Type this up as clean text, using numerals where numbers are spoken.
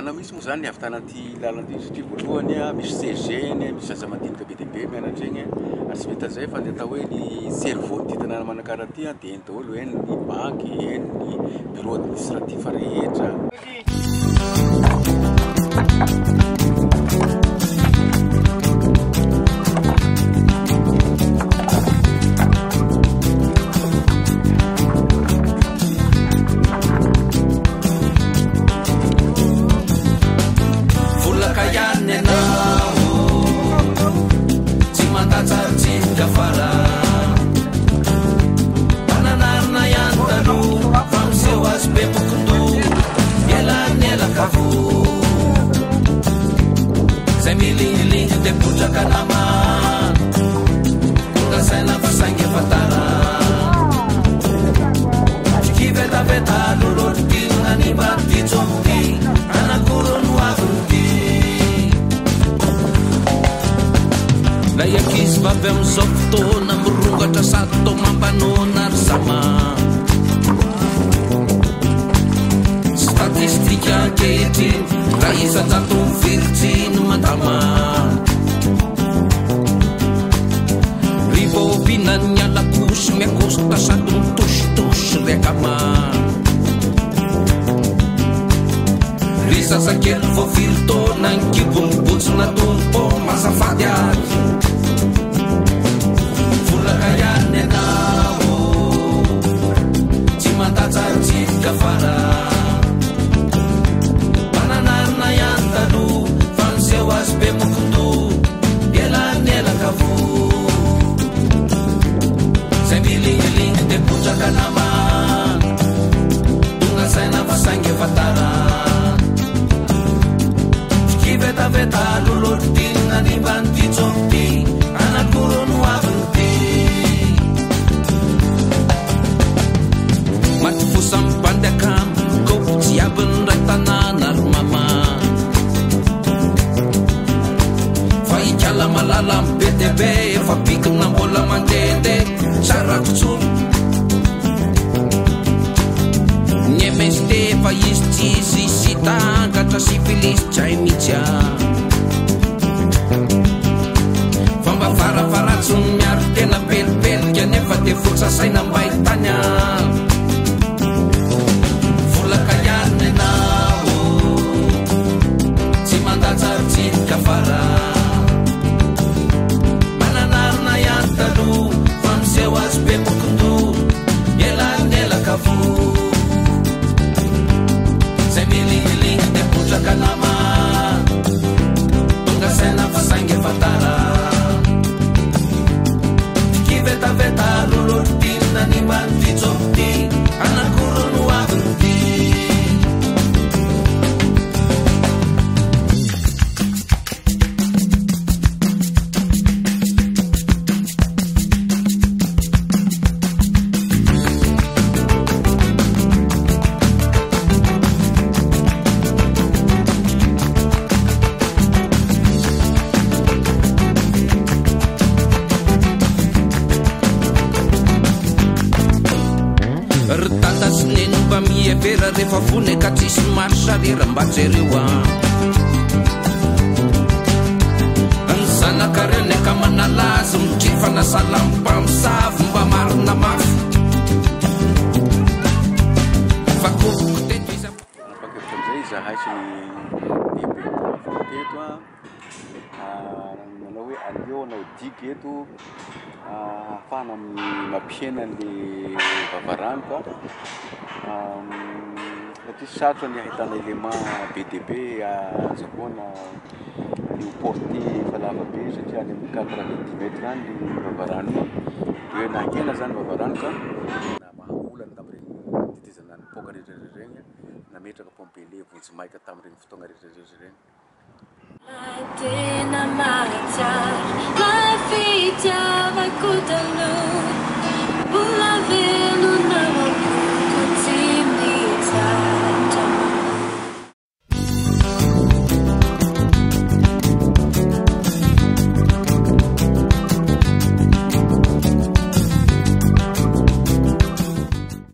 Ana misy moa zany avy tanaty lalana satria voalohany misy CG-ny, misy zaza madinika be dia be mianatra egny ary tsy vita zay fa ny atao hoe ny cerveau ty tanàna manakara ty dia eny daholo eny ny banky, eny ny bureau administratif rehetra. Afana mampiena le vavaraniko satria sarotra ny ahitana élément be dia be azahoana ny porté fa lava be satria any amin'ny 90 mètres any le vavaraniko hoe nahena zany vavaraniko na mahaolana tamin'ireny tetezana ny poka rehetrarehetra regny nametraka pompele vonjimaika tamin'ireny fotoagna rehetrarehetra regny. Tena mahatsara mafita